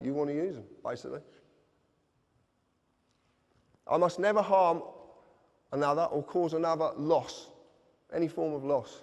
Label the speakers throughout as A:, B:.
A: you want to use them, basically. I must never harm another or cause another loss, any form of loss.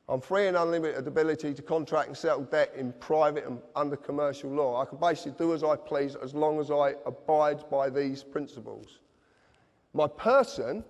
A: I'm free and unlimited ability to contract and settle debt in private and under commercial law. I can basically do as I please as long as I abide by these principles. My person,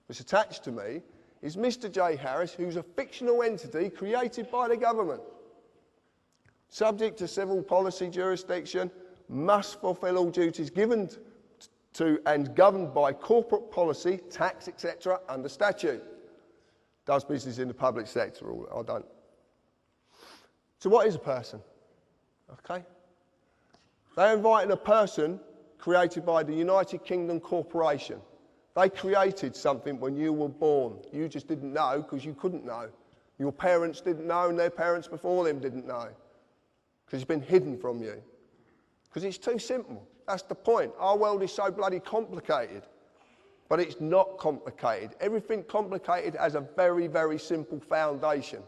A: that's attached to me, is Mr. J. Harris, who's a fictional entity created by the government. Subject to civil policy jurisdiction, must fulfil all duties given to and governed by corporate policy, tax, etc., under statute. Does business in the public sector, or I don't. So what is a person? Okay. They're inviting a person created by the United Kingdom Corporation. They created something when you were born. You just didn't know because you couldn't know. Your parents didn't know and their parents before them didn't know. Because it's been hidden from you. Because it's too simple. That's the point. Our world is so bloody complicated. But it's not complicated. Everything complicated has a very, very simple foundation.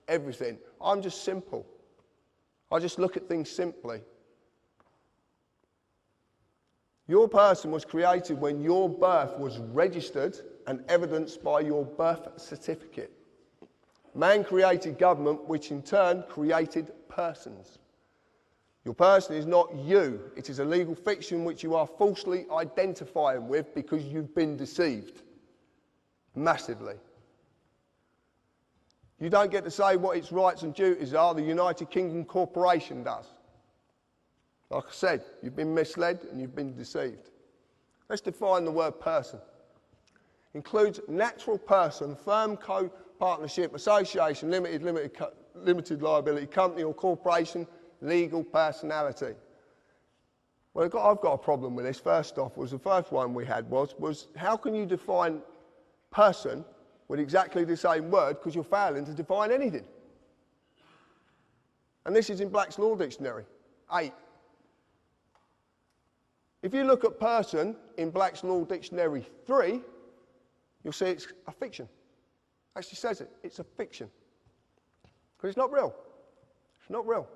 A: Everything. I'm just simple. I just look at things simply. Your person was created when your birth was registered and evidenced by your birth certificate. Man created government, which in turn created persons. Your person is not you. It is a legal fiction which you are falsely identifying with because you've been deceived. Massively. You don't get to say what its rights and duties are. The United Kingdom Corporation does. Like I said, you've been misled and you've been deceived. Let's define the word person. Includes natural person, firm, co-partnership, association, limited liability, company or corporation, legal personality. Well, I've got a problem with this. First off, was the first one we had was how can you define person with exactly the same word because you're failing to define anything? And this is in Black's Law Dictionary, 8. If you look at person in Black's Law Dictionary 3, you'll see it's a fiction. Actually says it, it's a fiction. Because it's not real. It's not real.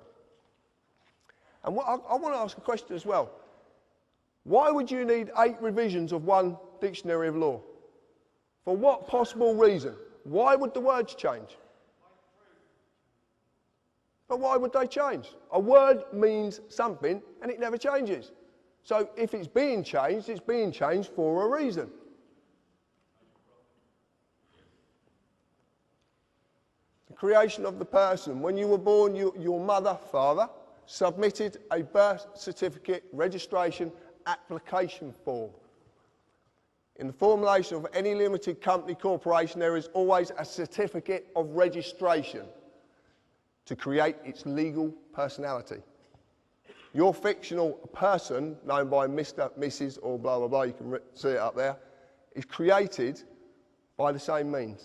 A: And I want to ask a question as well. Why would you need 8 revisions of one dictionary of law? For what possible reason? Why would the words change? But why would they change? A word means something and it never changes. So if it's being changed for a reason. The creation of the person. When you were born, your mother, father, submitted a birth certificate registration application form. In the formulation of any limited company corporation, there is always a certificate of registration to create its legal personality. Your fictional person, known by Mr., Mrs. or blah, blah, blah, you can see it up there, is created by the same means.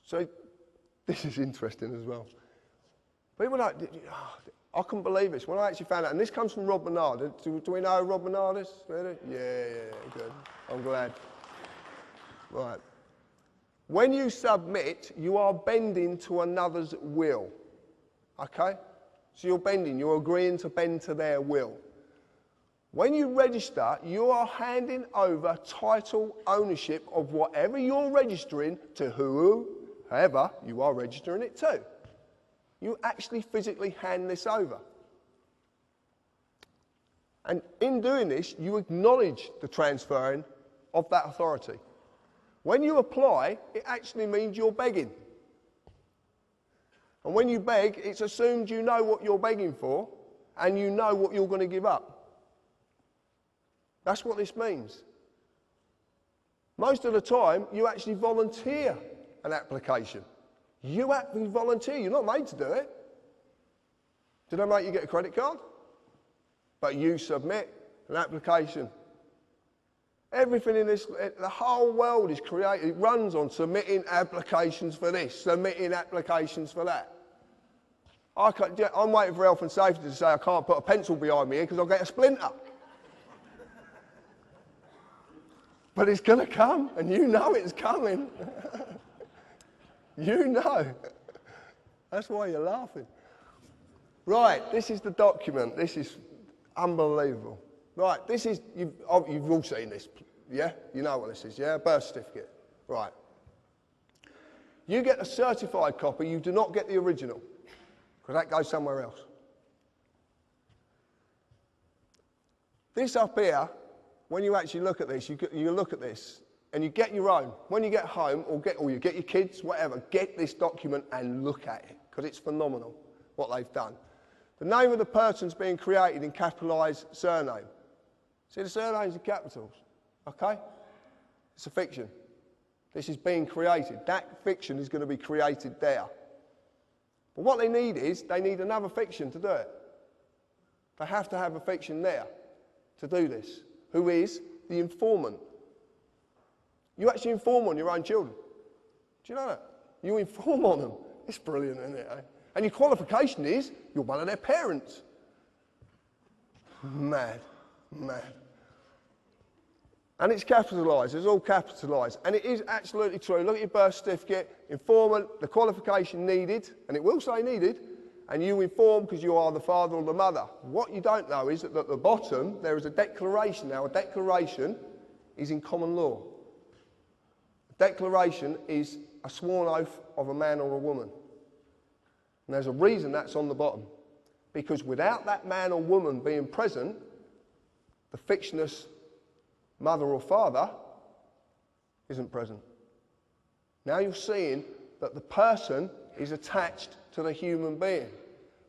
A: So this is interesting as well. People don't, I couldn't believe this. When I actually found out, and this comes from Rob Bernard. Do we know who Rob Bernard is? Really? Yeah, good. I'm glad. Right. When you submit, you are bending to another's will. Okay? So you're bending, you're agreeing to bend to their will. When you register, you are handing over title ownership of whatever you're registering to whoever you are registering it to. You actually physically hand this over. And in doing this, you acknowledge the transferring of that authority. When you apply, it actually means you're begging. And when you beg, it's assumed you know what you're begging for and you know what you're going to give up. That's what this means. Most of the time, you actually volunteer an application. You actually volunteer. You're not made to do it. Did I make you get a credit card? But you submit an application. Everything in this, the whole world is created, it runs on submitting applications for this, submitting applications for that. I'm waiting for health and safety to say I can't put a pencil behind me here because I'll get a splinter. But it's going to come, and you know it's coming. You know. That's why you're laughing. Right, this is the document. This is unbelievable. Right, this is, you've all seen this, yeah? You know what this is, yeah? Birth certificate. Right. You get a certified copy, you do not get the original, because that goes somewhere else. This up here, when you actually look at this, you look at this, and you get your own. When you get home, or you get your kids, whatever, get this document and look at it, because it's phenomenal what they've done. The name of the person's being created in capitalised surname. See the surnames in capitals, okay? It's a fiction. This is being created. That fiction is going to be created there. But what they need is, they need another fiction to do it. They have to have a fiction there to do this, who is the informant. You actually inform on your own children. Do you know that? You inform on them. It's brilliant, isn't it? Eh? And your qualification is, you're one of their parents. Mad, mad. And it's capitalised, it's all capitalised. And it is absolutely true. Look at your birth certificate, informant, the qualification needed, and it will say needed, and you inform because you are the father or the mother. What you don't know is that at the bottom, there is a declaration. Now, a declaration is in common law. A declaration is a sworn oath of a man or a woman. And there's a reason that's on the bottom. Because without that man or woman being present, the fictitious mother or father isn't present. Now you're seeing that the person is attached to the human being.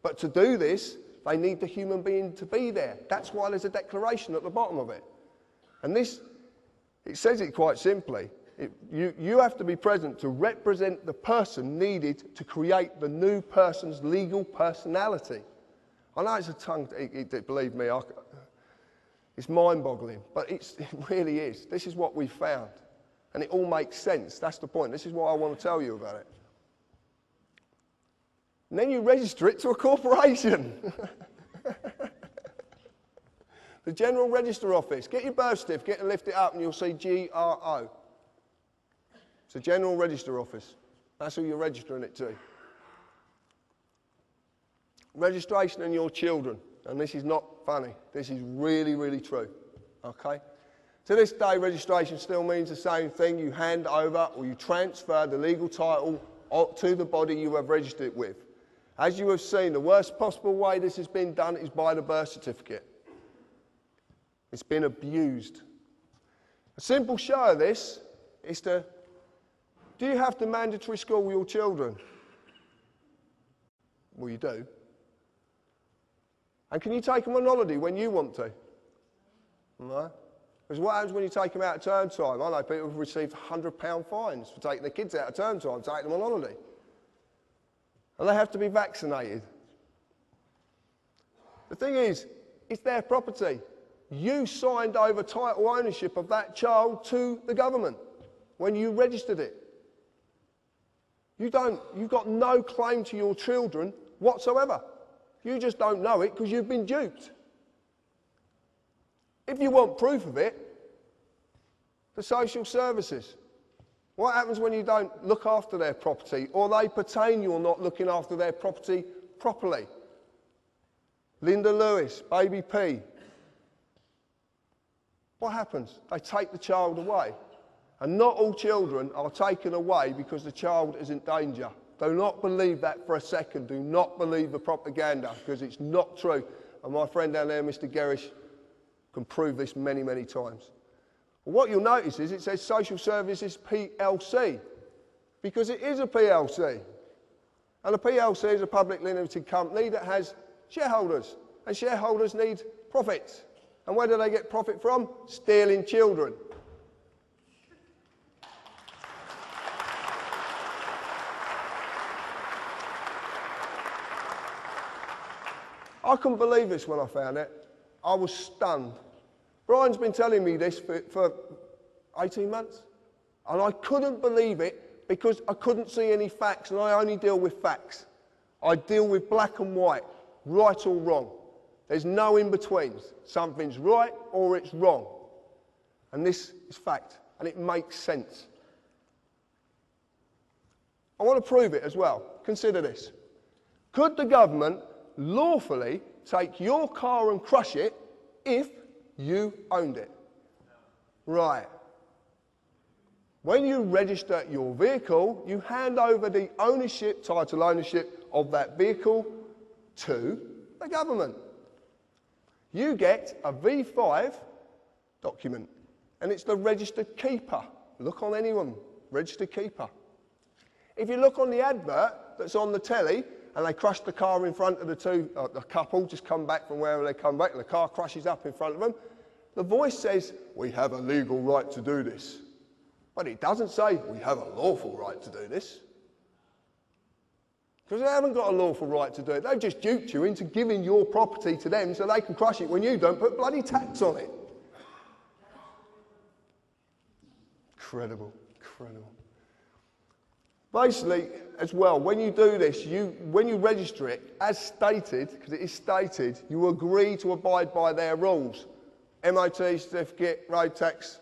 A: But to do this, they need the human being to be there. That's why there's a declaration at the bottom of it. And this, it says it quite simply. You have to be present to represent the person needed to create the new person's legal personality. I know it's a tongue, believe me, it's mind-boggling, but it really is. This is what we found. And it all makes sense. That's the point. This is what I want to tell you about it. And then you register it to a corporation. The General Register Office. Get your birth certificate and lift it up and you'll see GRO. It's a General Register Office. That's who you're registering it to. Registration and your children. And this is not funny. This is really, really true. Okay? To this day, registration still means the same thing. You hand over or you transfer the legal title to the body you have registered it with. As you have seen, the worst possible way this has been done is by the birth certificate. It's been abused. A simple show of this is to, do you have to mandatory school your children? Well, you do. And can you take them on holiday when you want to? No. Because what happens when you take them out at term time? I know people have received £100 fines for taking their kids out at term time, taking them on holiday. And they have to be vaccinated. The thing is, it's their property. You signed over title ownership of that child to the government when you registered it. You've got no claim to your children whatsoever. You just don't know it because you've been duped. If you want proof of it, the social services. What happens when you don't look after their property or they pertain you're not looking after their property properly? Linda Lewis, Baby P. What happens? They take the child away. And not all children are taken away because the child is in danger. Do not believe that for a second. Do not believe the propaganda because it's not true. And my friend down there, Mr. Gerrish, can prove this many, many times. Well, what you'll notice is it says Social Services PLC because it is a PLC. And a PLC is a publicly limited company that has shareholders. And shareholders need profits. And where do they get profit from? Stealing children. I couldn't believe this when I found it. I was stunned. Brian's been telling me this for 18 months. And I couldn't believe it because I couldn't see any facts, and I only deal with facts. I deal with black and white, right or wrong. There's no in-betweens. Something's right or it's wrong. And this is fact, and it makes sense. I want to prove it as well. Consider this. Could the government lawfully take your car and crush it if you owned it. Right. When you register your vehicle, you hand over the ownership, title ownership of that vehicle to the government. You get a V5 document, and it's the registered keeper. Look on anyone, registered keeper. If you look on the advert that's on the telly, and they crush the car in front of the couple just come back from wherever they come back, and the car crashes up in front of them, the voice says, we have a legal right to do this. But it doesn't say, we have a lawful right to do this. Because they haven't got a lawful right to do it. They've just duped you into giving your property to them so they can crush it when you don't put bloody tax on it. Incredible, incredible. Basically, as well, when you do this, when you register it, as stated, because it is stated, you agree to abide by their rules. MOT certificate, road tax,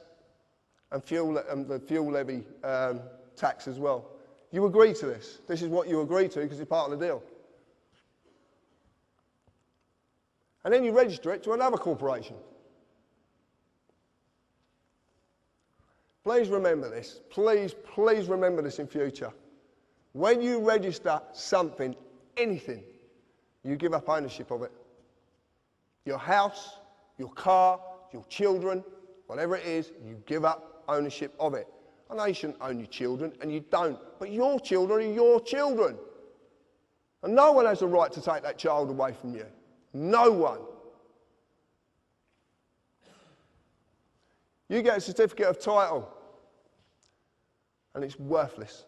A: and the fuel levy tax as well. You agree to this. This is what you agree to because it's part of the deal. And then you register it to another corporation. Please remember this. Please, please remember this in future. When you register something, anything, you give up ownership of it. Your house, your car, your children, whatever it is, you give up ownership of it. I know you shouldn't own your children, and you don't, but your children are your children. And no one has a right to take that child away from you. No one. You get a certificate of title, and it's worthless.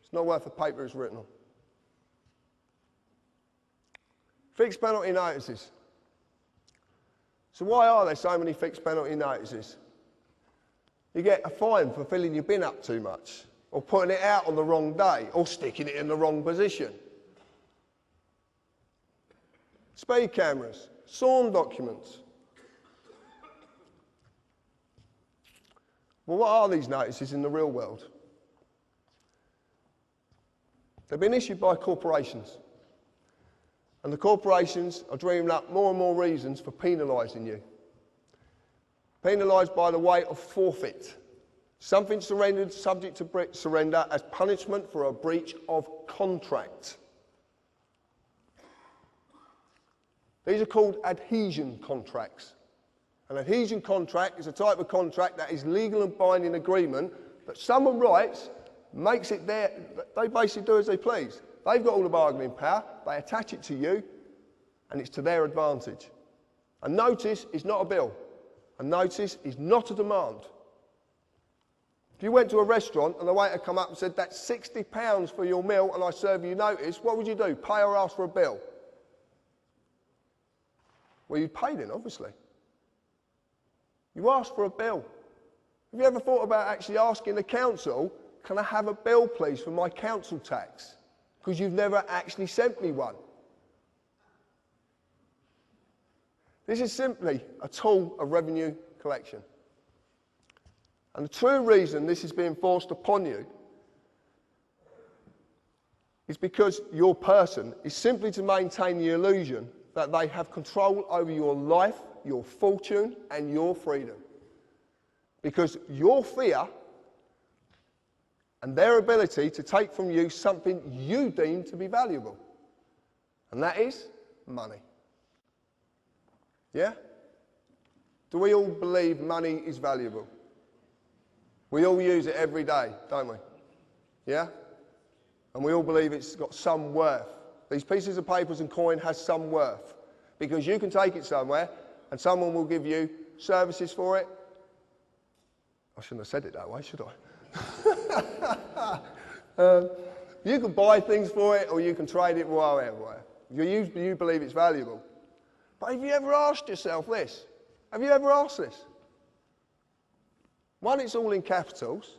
A: It's not worth the paper it's written on. Fixed penalty notices. So why are there so many fixed penalty notices? You get a fine for filling your bin up too much, or putting it out on the wrong day, or sticking it in the wrong position. Speed cameras, sworn documents. Well, what are these notices in the real world? They've been issued by corporations. And the corporations are dreaming up more and more reasons for penalising you. Penalised by the way of forfeit. Something surrendered subject to surrender as punishment for a breach of contract. These are called adhesion contracts. An adhesion contract is a type of contract that is legal and binding agreement that someone writes, makes it there, they basically do as they please. They've got all the bargaining power, they attach it to you, and it's to their advantage. A notice is not a bill. A notice is not a demand. If you went to a restaurant and the waiter come up and said, that's £60 for your meal and I serve you notice, what would you do? Pay or ask for a bill? Well, you'd pay then, obviously. You ask for a bill. Have you ever thought about actually asking the council, can I have a bill please for my council tax? Because you've never actually sent me one. This is simply a tool of revenue collection. And the true reason this is being forced upon you is because your person is simply to maintain the illusion that they have control over your life, your fortune, and your freedom. Because your fear and their ability to take from you something you deem to be valuable. And that is money. Yeah? Do we all believe money is valuable? We all use it every day, don't we? Yeah? And we all believe it's got some worth. These pieces of papers and coin has some worth. Because you can take it somewhere and someone will give you services for it. I shouldn't have said it that way, should I? You can buy things for it or you can trade it wherever. You believe it's valuable. But have you ever asked yourself this? Have you ever asked this? One, it's all in capitals.